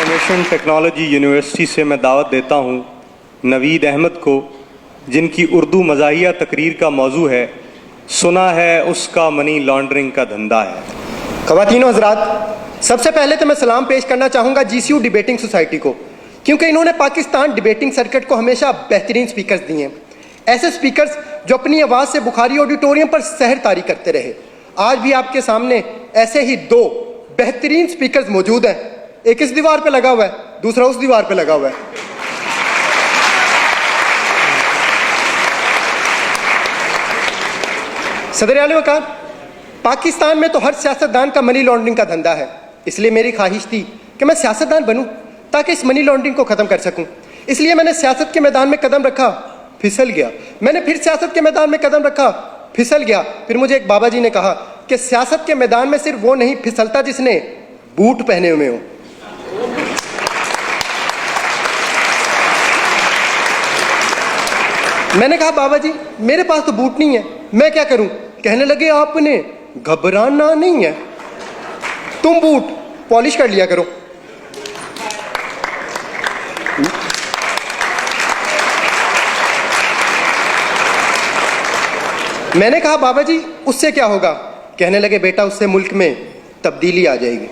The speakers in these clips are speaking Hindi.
इंफॉर्मेशन टेक्नोलॉजी यूनिवर्सिटी से मैं दावत देता हूँ नवीद अहमद को, जिनकी उर्दू मज़ाहिया तकरीर का मौजू है सुना है उसका मनी लॉन्ड्रिंग का धंधा है। ख़वातीनो हज़रात, सबसे पहले तो मैं सलाम पेश करना चाहूँगा GCU डिबेटिंग सोसाइटी को, क्योंकि इन्होंने पाकिस्तान डिबेटिंग सर्किट को हमेशा बेहतरीन स्पीकर्स दिए हैं। ऐसे स्पीकर्स जो अपनी आवाज़ से बुखारी ऑडिटोरियम पर सहर तारी करते रहे। आज भी आपके सामने ऐसे ही दो बेहतरीन स्पीकर्स मौजूद हैं। एक इस दीवार पे लगा हुआ है, दूसरा उस दीवार पे लगा हुआ है। सदर आला वकार, पाकिस्तान में तो हर सियासतदान का मनी लॉन्ड्रिंग का धंधा है, इसलिए मेरी ख्वाहिश थी कि मैं सियासतदान बनूं ताकि इस मनी लॉन्ड्रिंग को ख़त्म कर सकूं। इसलिए मैंने सियासत के मैदान में कदम रखा, फिसल गया। मैंने फिर सियासत के मैदान में कदम रखा, फिसल गया। फिर मुझे एक बाबा जी ने कहा कि सियासत के मैदान में सिर्फ वो नहीं फिसलता जिसने बूट पहने हुए हो। मैंने कहा बाबा जी मेरे पास तो बूट नहीं है, मैं क्या करूं? कहने लगे आपने घबराना नहीं है, तुम बूट पॉलिश कर लिया करो। मैंने कहा बाबा जी उससे क्या होगा? कहने लगे बेटा उससे मुल्क में तब्दीली आ जाएगी।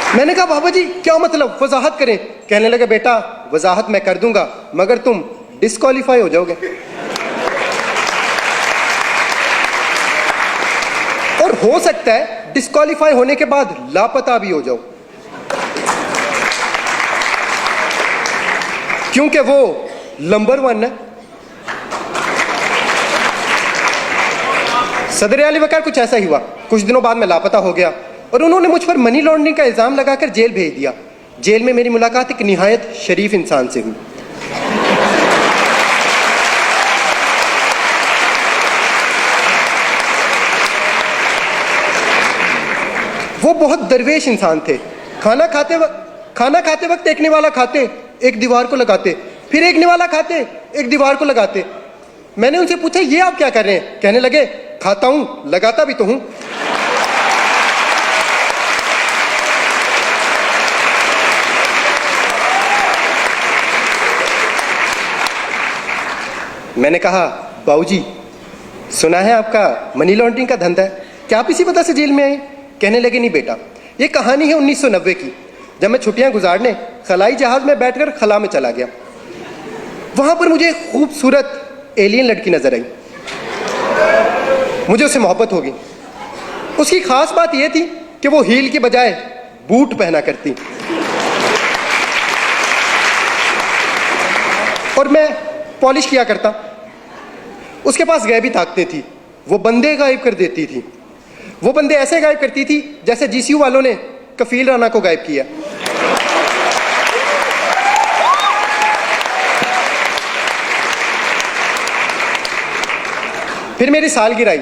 मैंने कहा बाबा जी क्या मतलब, वजाहत करें। कहने लगे बेटा वजाहत मैं कर दूंगा मगर तुम डिस्क्वालीफाई हो जाओगे, और हो सकता है डिस्क्वालीफाई होने के बाद लापता भी हो जाओ, क्योंकि वो नंबर 1 है। सदर आला वकार, कुछ ऐसा ही हुआ। कुछ दिनों बाद मैं लापता हो गया और उन्होंने मुझ पर मनी लॉन्ड्रिंग का इल्ज़ाम लगाकर जेल भेज दिया। जेल में मेरी मुलाकात एक निहायत शरीफ इंसान से हुई। वो बहुत दरवेश इंसान थे। खाना खाते वक्त एक निवाला खाते, एक दीवार को लगाते, फिर एक निवाला खाते, एक दीवार को लगाते। मैंने उनसे पूछा ये आप क्या कर रहे हैं? कहने लगे खाता हूं, लगाता भी तो हूं। मैंने कहा बाबूजी सुना है आपका मनी लॉन्ड्रिंग का धंधा है, क्या आप इसी वजह से जेल में आए? कहने लगे नहीं बेटा, ये कहानी है 1990 की, जब मैं छुट्टियां गुजारने खलाई जहाज में बैठकर खला में चला गया। वहां पर मुझे एक खूबसूरत एलियन लड़की नजर आई। मुझे उससे मोहब्बत हो गई। उसकी खास बात यह थी कि वो हील की बजाय बूट पहना करती और मैं पॉलिश किया करता। उसके पास गैबी ताकतें थी, वो बंदे गायब कर देती थी। वो बंदे ऐसे गायब करती थी जैसे GCU वालों ने कफील राना को गायब किया। फिर मेरी सालगिरह आई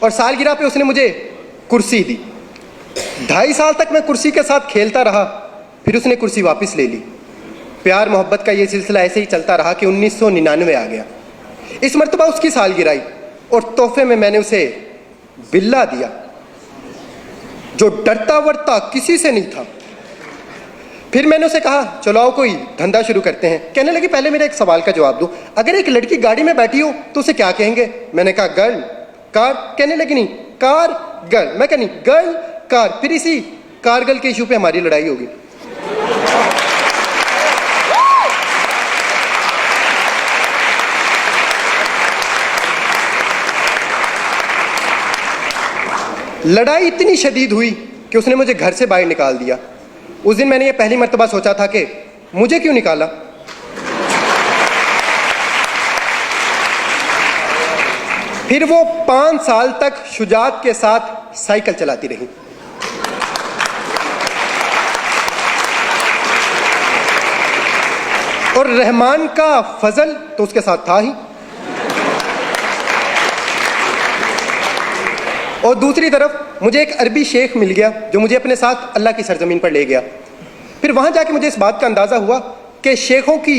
और सालगिरह पे उसने मुझे कुर्सी दी। 2.5 साल तक मैं कुर्सी के साथ खेलता रहा, फिर उसने कुर्सी वापस ले ली। प्यार मोहब्बत का ये सिलसिला ऐसे ही चलता रहा कि 1999 आ गया। इस मरतबा उसकी सालगिरह आई और तोहफे में मैंने उसे बिल्ला दिया जो डरता वरता किसी से नहीं था। फिर मैंने उसे कहा चलो आओ कोई धंधा शुरू करते हैं। कहने लगी पहले मेरे एक सवाल का जवाब दो, अगर एक लड़की गाड़ी में बैठी हो तो उसे क्या कहेंगे? मैंने कहा गर्ल कार। कहने लगी नहीं कार गर्ल। मैं कहनी गर्ल कार। फिर इसी कारगिल के इशू पे हमारी लड़ाई होगी। लड़ाई इतनी शदीद हुई कि उसने मुझे घर से बाहर निकाल दिया। उस दिन मैंने ये पहली मर्तबा सोचा था कि मुझे क्यों निकाला। फिर वो 5 साल तक शुजात के साथ साइकिल चलाती रही। और रहमान का फजल तो उसके साथ था ही। और दूसरी तरफ मुझे एक अरबी शेख मिल गया जो मुझे अपने साथ अल्लाह की सरजमीन पर ले गया। फिर वहां जाके मुझे इस बात का अंदाजा हुआ कि शेखों की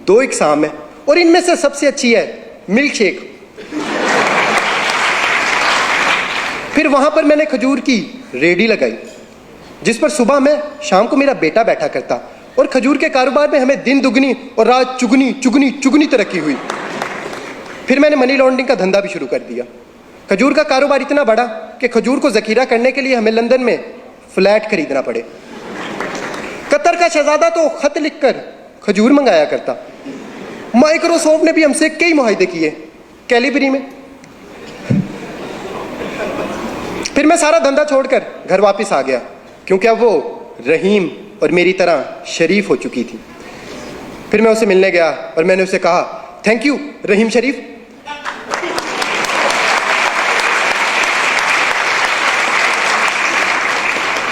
2 इकसाम है और इनमें से सबसे अच्छी है मिल्क शेक। फिर वहां पर मैंने खजूर की रेडी लगाई जिस पर सुबह में शाम को मेरा बेटा बैठा करता और खजूर के कारोबार में हमें दिन दुगनी और रात चुगनी चुगनी चुगनी तरक्की हुई। फिर मैंने मनी लॉन्ड्रिंग का धंधा भी शुरू कर दिया। खजूर का कारोबार इतना बढ़ा कि खजूर को जखीरा करने के लिए हमें लंदन में फ्लैट खरीदना पड़े। कतर का शहजादा तो खत लिखकर खजूर मंगाया करता। माइक्रोसॉफ्ट ने भी हमसे कई मुआहदे किए कैलिबरी में। फिर मैं सारा धंधा छोड़कर घर वापस आ गया क्योंकि अब वो रहीम और मेरी तरह शरीफ हो चुकी थी। फिर मैं उसे मिलने गया और मैंने उसे कहा, थैंक यू रहीम शरीफ।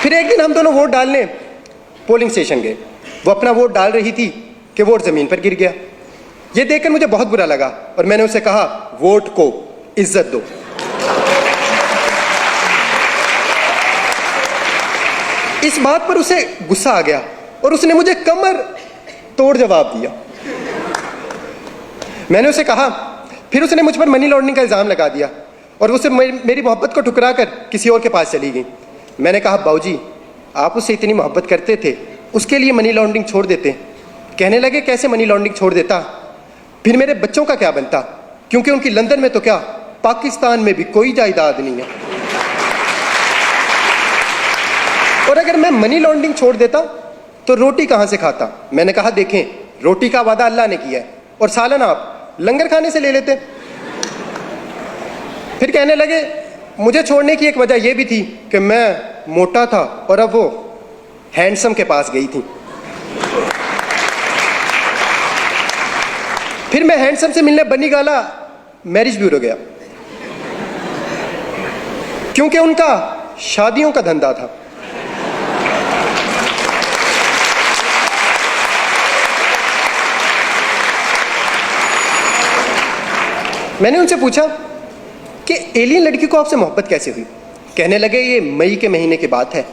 फिर एक दिन हम दोनों वोट डालने पोलिंग स्टेशन गए। वो अपना वोट डाल रही थी कि वोट जमीन पर गिर गया। यह देखकर मुझे बहुत बुरा लगा और मैंने उसे कहा, वोट को इज्जत दो। इस बात पर उसे गुस्सा आ गया और उसने मुझे कमर तोड़ जवाब दिया। मैंने उसे कहा, फिर उसने मुझ पर मनी लॉन्ड्रिंग का इल्जाम लगा दिया और उसे मेरी मोहब्बत को ठुकरा कर किसी और के पास चली गई। मैंने कहा, बाबूजी आप उससे इतनी मोहब्बत करते थे, उसके लिए मनी लॉन्ड्रिंग छोड़ देते। कहने लगे, कैसे मनी लॉन्ड्रिंग छोड़ देता, फिर मेरे बच्चों का क्या बनता, क्योंकि उनकी लंदन में तो क्या पाकिस्तान में भी कोई जायदाद नहीं है। और अगर मैं मनी लॉन्ड्रिंग छोड़ देता तो रोटी कहां से खाता। मैंने कहा, देखें रोटी का वादा अल्लाह ने किया है और सालन आप लंगर खाने से ले लेते। फिर कहने लगे, मुझे छोड़ने की एक वजह यह भी थी कि मैं मोटा था और अब वो हैंडसम के पास गई थी। फिर मैं हैंडसम से मिलने बनी गाला मैरिज ब्यूरो गया क्योंकि उनका शादियों का धंधा था। मैंने उनसे पूछा कि एलियन लड़की को आपसे मोहब्बत कैसे हुई। कहने लगे, ये मई के महीने की बात है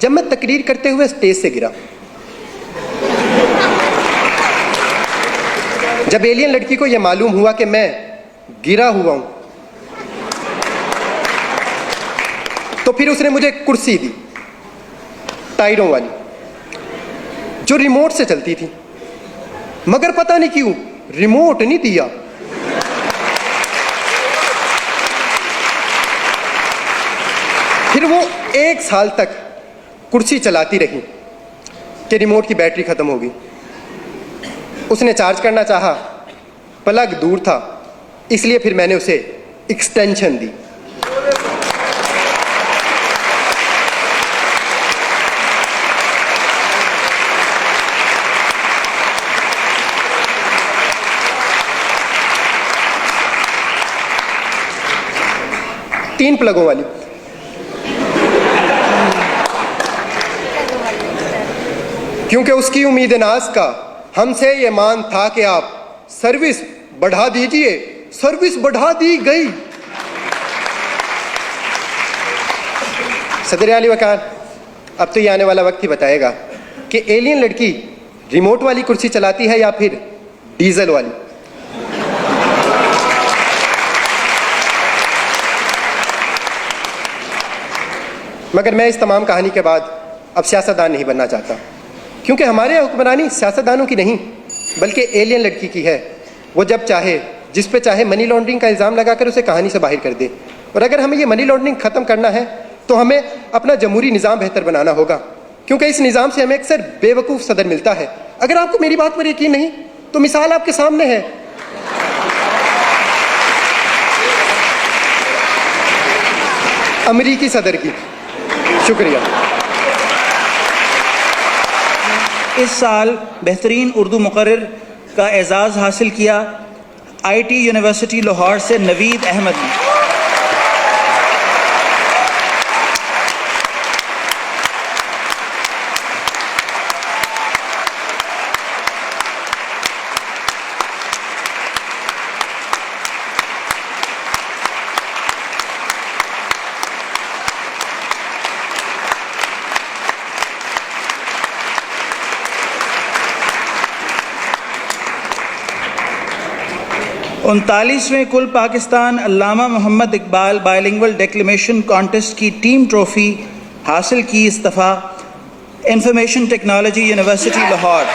जब मैं तकरीर करते हुए स्टेज से गिरा। जब एलियन लड़की को यह मालूम हुआ कि मैं गिरा हुआ हूं तो फिर उसने मुझे कुर्सी दी, टायरों वाली, जो रिमोट से चलती थी। मगर पता नहीं क्यों रिमोट नहीं दिया। फिर वो 1 साल तक कुर्सी चलाती रही कि रिमोट की बैटरी खत्म हो गई। उसने चार्ज करना चाहा, प्लग दूर था, इसलिए फिर मैंने उसे एक्सटेंशन दी। तीन प्लगों वाली। क्योंकि उसकी उम्मीद नाज का हमसे ये मान था कि आप सर्विस बढ़ा दीजिए। सर्विस बढ़ा दी गई। सदर आली वकार, अब तो ये आने वाला वक्त ही बताएगा कि एलियन लड़की रिमोट वाली कुर्सी चलाती है या फिर डीजल वाली। मगर मैं इस तमाम कहानी के बाद अब सियासतदान नहीं बनना चाहता, क्योंकि हमारे हुक्मरानी सियासतदानों की नहीं बल्कि एलियन लड़की की है। वो जब चाहे जिस पे चाहे मनी लॉन्ड्रिंग का इल्ज़ाम लगाकर उसे कहानी से बाहर कर दे। और अगर हमें ये मनी लॉन्ड्रिंग ख़त्म करना है तो हमें अपना जमहूरी निज़ाम बेहतर बनाना होगा, क्योंकि इस निज़ाम से हमें अक्सर बेवकूफ़ सदर मिलता है। अगर आपको मेरी बात पर यकीन नहीं तो मिसाल आपके सामने है। अमरीकी सदर की। शुक्रिया। इस साल बेहतरीन उर्दू मुक़र्रिर का एज़ाज़ हासिल किया IT यूनिवर्सिटी लाहौर से नवीद अहमद ने। उनतालीसवें कुल पाकिस्तान अल्लामा Mohammad Iqbal bilingual declamation contest की टीम ट्रॉफ़ी हासिल की इस दफ़ा इंफॉर्मेशन टेक्नोलॉजी यूनिवर्सिटी लाहौर